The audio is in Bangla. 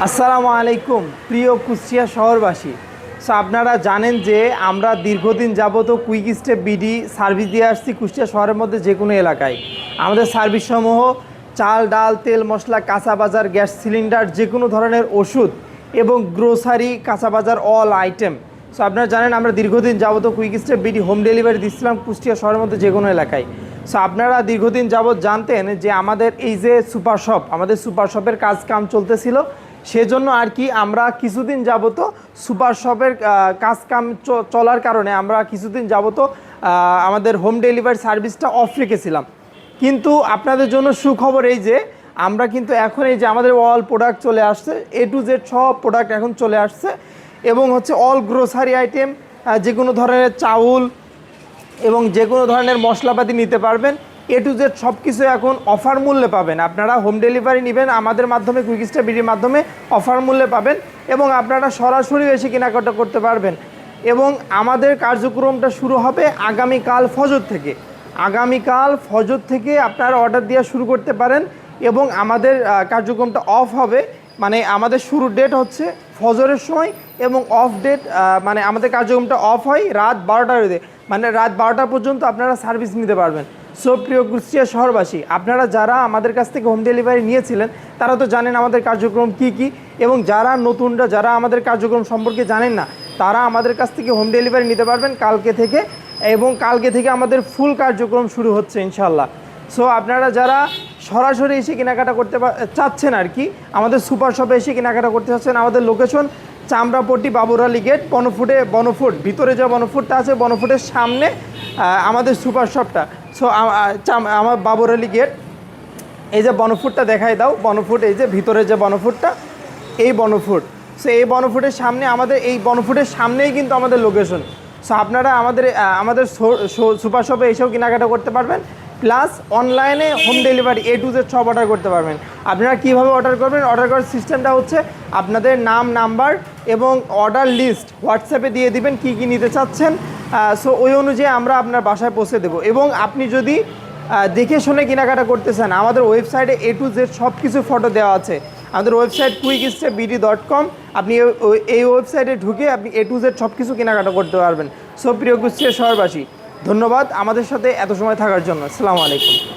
আসসালামু আলাইকুম প্রিয় কুষ্টিয়া শহরবাসী। সো আপনারা জানেন যে আমরা দীর্ঘদিন যাবত কুইক স্টেপ বিডি সার্ভিস দিয়ে আসছি কুষ্টিয়া শহরের মধ্যে যে কোনো এলাকায়। আমাদের সার্ভিসসমূহ চাল ডাল তেল মশলা কাঁচা বাজার গ্যাস সিলিন্ডার যে কোনো ধরনের ওষুধ এবং গ্রোসারি কাঁচা বাজার অল আইটেম। সো আপনারা জানেন আমরা দীর্ঘদিন যাবত quick step BD home delivery দিচ্ছিলাম কুষ্টিয়া শহরের মধ্যে যে কোনো এলাকায়। সো আপনারা দীর্ঘদিন যাবত জানতেন যে আমাদের এই যে সুপার শপ, আমাদের সুপার শপের কাজ কাম চলতেছিল, সেজন্য আর কি আমরা কিছুদিন যাবত সুপার শপের কাজ কাম চলার কারণে আমরা কিছুদিন যাবত আমাদের হোম ডেলিভারি সার্ভিসটা অফ রেখেছিলাম। কিন্তু আপনাদের জন্য সুখবর এই যে আমরা কিন্তু এখন এই যে আমাদের অল প্রোডাক্ট চলে আসছে, A to Z সব প্রোডাক্ট এখন চলে আসছে এবং হচ্ছে অল গ্রোসারি আইটেম, যে কোনো ধরনের চাউল এবং যে কোনো ধরনের মশলাপাতি নিতে পারবেন। A to Z সব কিছু এখন অফার মূল্যে পাবেন। আপনারা হোম ডেলিভারি নেবেন আমাদের মাধ্যমে, কুইক স্টেপ বিডির মাধ্যমে অফার মূল্যে পাবেন এবং আপনারা সরাসরি এসে কেনাকাটা করতে পারবেন। এবং আমাদের কার্যক্রমটা শুরু হবে আগামীকাল ফজর থেকে। আগামীকাল ফজর থেকে আপনারা অর্ডার দেওয়া শুরু করতে পারেন এবং আমাদের কার্যক্রমটা অফ হবে, মানে আমাদের শুরুর ডেট হচ্ছে ফজরের সময় এবং অফ ডেট মানে আমাদের কার্যক্রমটা অফ হয় রাত 12টার, মানে রাত 12টা পর্যন্ত আপনারা সার্ভিস নিতে পারবেন। সো প্রিয় কুষ্টিয়া শহরবাসী, আপনারা যারা আমাদের কাছ থেকে হোম ডেলিভারি নিয়েছিলেন তারা তো জানেন আমাদের কার্যক্রম কি কি, এবং যারা নতুনরা যারা আমাদের কার্যক্রম সম্পর্কে জানেন না তারা আমাদের কাছ থেকে হোম ডেলিভারি নিতে পারবেন কালকে থেকে, এবং কালকে থেকে আমাদের ফুল কার্যক্রম শুরু হচ্ছে ইনশাল্লাহ। সো আপনারা যারা সরাসরি এসে কেনাকাটা করতে চাচ্ছেন আর কি, আমাদের সুপার শপে এসে কেনাকাটা করতে চাচ্ছেন, আমাদের লোকেশন চামড়াপট্টি বাবুর আলী গেট, বনফুট ভিতরে যে বনফুটটা আছে বনফুটের সামনে আমাদের সুপার শপটা। সো আমার বাবুর আলী গেট, এই যে বনফুটটা দেখাই দাও, বনফুট এই যে ভিতরে যে বনফুটটা, এই বনফুট। সো এই বনফুটের সামনে আমাদের, এই বনফুটের সামনেই কিন্তু আমাদের লোকেশন। সো আপনারা আমাদের সুপার শপে এসেও কেনাকাটা করতে পারবেন, প্লাস অনলাইনে home delivery A to Z সব অর্ডার করতে পারবেন। আপনারা কীভাবে অর্ডার করবেন, অর্ডার করার সিস্টেমটা হচ্ছে আপনাদের নাম নাম্বার এবং অর্ডার লিস্ট হোয়াটসঅ্যাপে দিয়ে দিবেন কী কী নিতে চাচ্ছেন। সো ওই অনুযায়ী আমরা আপনার বাসায় পৌঁছে দেবো। এবং আপনি যদি দেখে শুনে কেনাকাটা করতে চান, আমাদের ওয়েবসাইটে A to Z সব কিছু ফটো দেওয়া আছে। আমাদের ওয়েবসাইট quickstepbd.com, আপনি এই ওয়েবসাইটে ঢুকে আপনি A to Z সব কিছু কেনাকাটা করতে পারবেন। সো প্রিয় কুষ্টিয়া শহরবাসী, ধন্যবাদ আমাদের সাথে এত সময় থাকার জন্য। আসসালামু আলাইকুম।